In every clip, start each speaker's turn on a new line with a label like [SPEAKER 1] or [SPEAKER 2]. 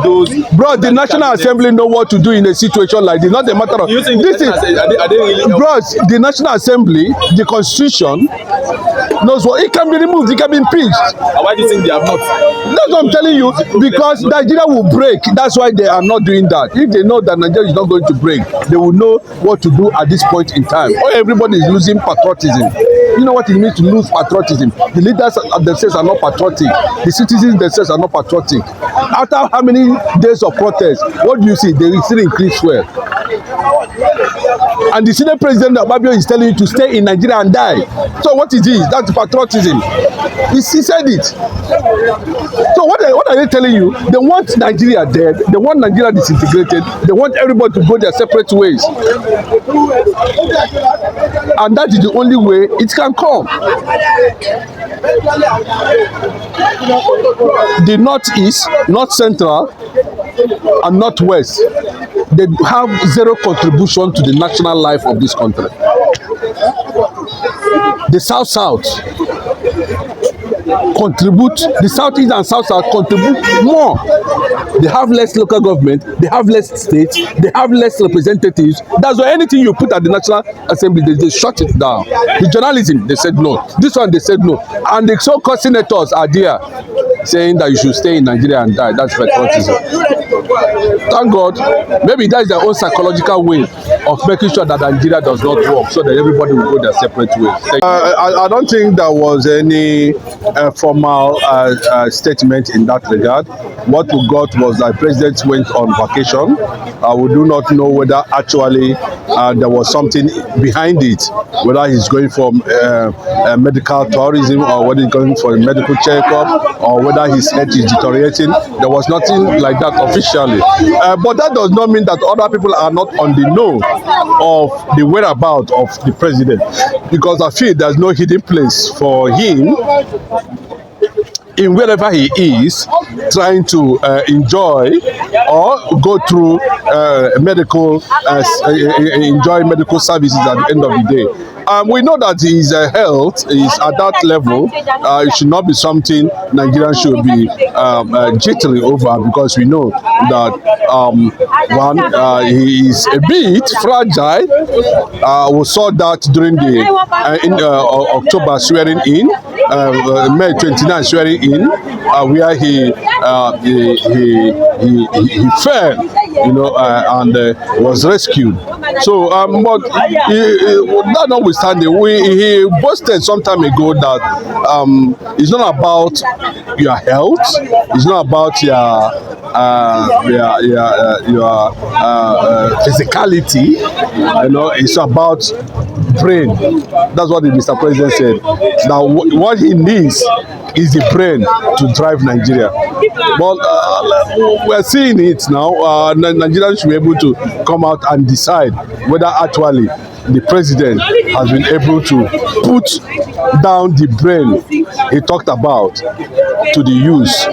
[SPEAKER 1] those.
[SPEAKER 2] Bro, the National Assembly know what to do in a situation like this. Not a matter of.
[SPEAKER 1] Do you think
[SPEAKER 2] this is,
[SPEAKER 1] are they really?
[SPEAKER 2] bro, the National Assembly, the Constitution knows what it can be removed. It can be impeached.
[SPEAKER 1] Why do you think they have not?
[SPEAKER 2] That's what I'm telling you. Because Nigeria will break. That's why they are not doing that. If they know that Nigeria is not going to break, they will know what to do at this point in time. Or everybody is losing patriotism. You know what it means to lose patriotism? The leaders themselves are not patriotic. The citizens themselves are not patriotic. After how many days of protest, what do you see? They still increase fuel. And the Senate President Babio is telling you to stay in Nigeria and die. So what is this? That's patriotism. He said it. So what are they telling you? They want Nigeria dead. They want Nigeria disintegrated. They want everybody to go their separate ways. And that is the only way it can come. The Northeast, North Central, and Northwest, they have zero contribution to the national life of this country. The South contribute, the Southeast and South contribute more. They have less local government, they have less states, they have less representatives. That's why anything you put at the National Assembly, they shut it down. The journalism, they said no. This one, they said no. And the so-called senators are there saying that you should stay in Nigeria and die. That's patriotism. Thank God, maybe that is their own psychological way of making sure that Nigeria does not work, so that everybody will go their separate ways. I don't think there was any formal statement in that regard. What we got was that the president went on vacation. We do not know whether actually there was something behind it, whether he's going for medical tourism or whether he's going for a medical checkup or whether his health is deteriorating. There was nothing like that officially. But that does not mean that other people are not on the know of the whereabouts of the president, because I feel there's no hidden place for him in wherever he is trying to enjoy or go through medical services at the end of the day. We know that his health is at that level. It should not be something Nigerians should be jittery over, because we know that he is a bit fragile. We saw that during the October swearing in, May 29 swearing in, where he fell, and was rescued. So, but that notwithstanding, he boasted some time ago that it's not about your health, it's not about your physicality, it's about brain. That's what the Mr. President said. Now, what he needs is the brain to drive Nigeria. But we're seeing it now. Nigerians should be able to come out and decide whether actually the president has been able to put down the brain he talked about to the use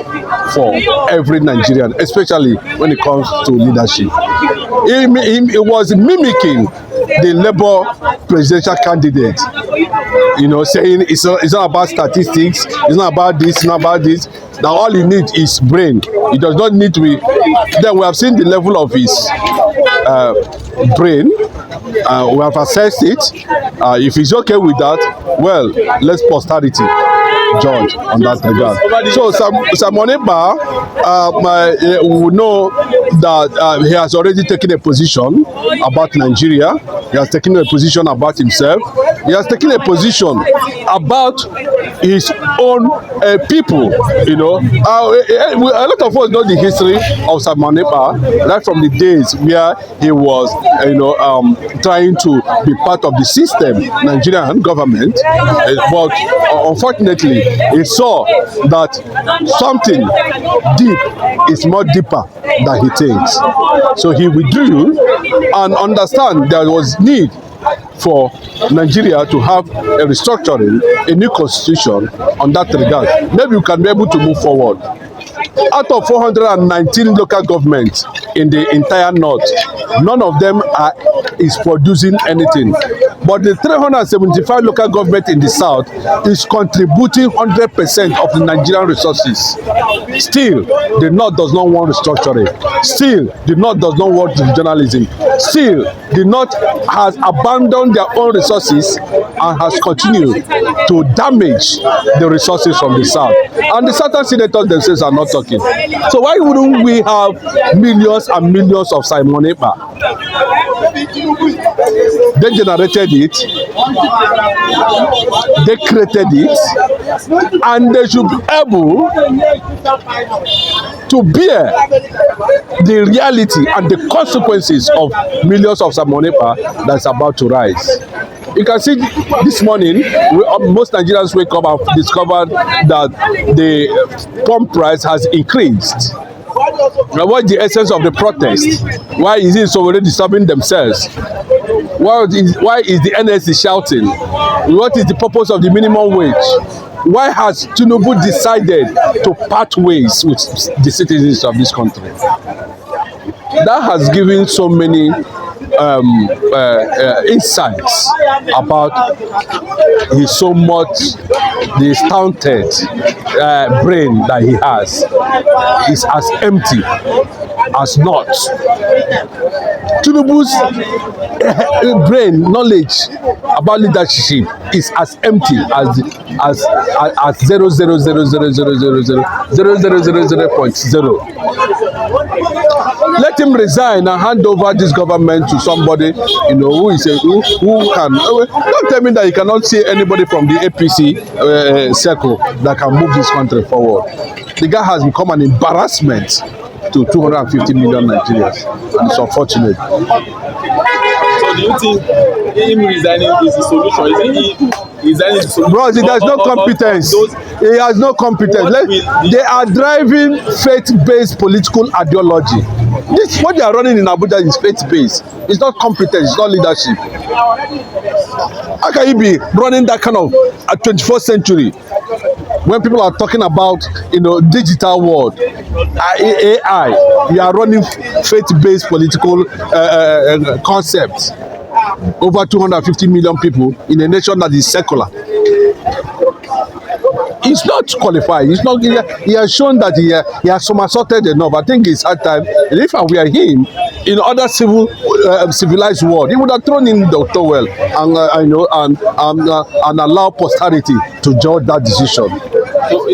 [SPEAKER 2] for every Nigerian, especially when it comes to leadership. He was mimicking the Labour presidential candidate, saying it's not about statistics, it's not about this, it's not about this. Now all he needs is brain. It does not need to be. Then we have seen the level of his brain. We have assessed it. If he's okay with that, well, let's posterity judge on that regard. So Samoneba, we know that he has already taken a position about Nigeria. He has taken a position about himself. He has taken a position about his own people. A lot of us know the history of Samoneba, right from the days where he was, trying to be part of the system, Nigerian government, but unfortunately, he saw that something deep is more deeper than he thinks. So he withdrew and understand there was need for Nigeria to have a restructuring, a new constitution on that regard. Maybe we can be able to move forward. Out of 419 local governments in the entire north, none of them is producing anything. But the 375 local government in the south is contributing 100% of the Nigerian resources. Still, the north does not want restructuring. Still, the north does not want journalism. Still, the north has abandoned their own resources and has continued to damage the resources from the south. And the southern senators themselves are not talking. So why wouldn't we have millions and millions of Simon Ekpa? They generated it, they created it, and they should be able to bear the reality and the consequences of millions of Simon Ekpa that's about to rise. You can see this morning, most Nigerians wake up and discovered that the pump price has increased. Now, what is the essence of the protest? Why is it so already disturbing themselves? Why is the NSC shouting? What is the purpose of the minimum wage? Why has Tinubu decided to part ways with the citizens of this country? That has given so many insights about his so much the stunted brain that he has is as empty as not. Tinubu's brain knowledge about leadership is as empty as 0.0. Let him resign and hand over this government to somebody, who can. Don't tell me that you cannot see anybody from the APC circle that can move this country forward. The guy has become an embarrassment to 250 million Nigerians, and it's unfortunate.
[SPEAKER 1] So do you think him resigning is the solution? Resigning is the solution?
[SPEAKER 2] Bro, there's no competence. He has no competence. They are driving faith-based political ideology. This what they are running in Abuja is faith-based. It's not competence. It's not leadership. How can you be running that kind of 21st century when people are talking about digital world, AI? You are running faith-based political concepts. Over 250 million people in a nation that is secular. He's not qualified. He's not. He has shown that he has somersaulted enough. I think it's hard time. If I were him, in other civilized world, he would have thrown in the towel and allow posterity to judge that decision.
[SPEAKER 1] So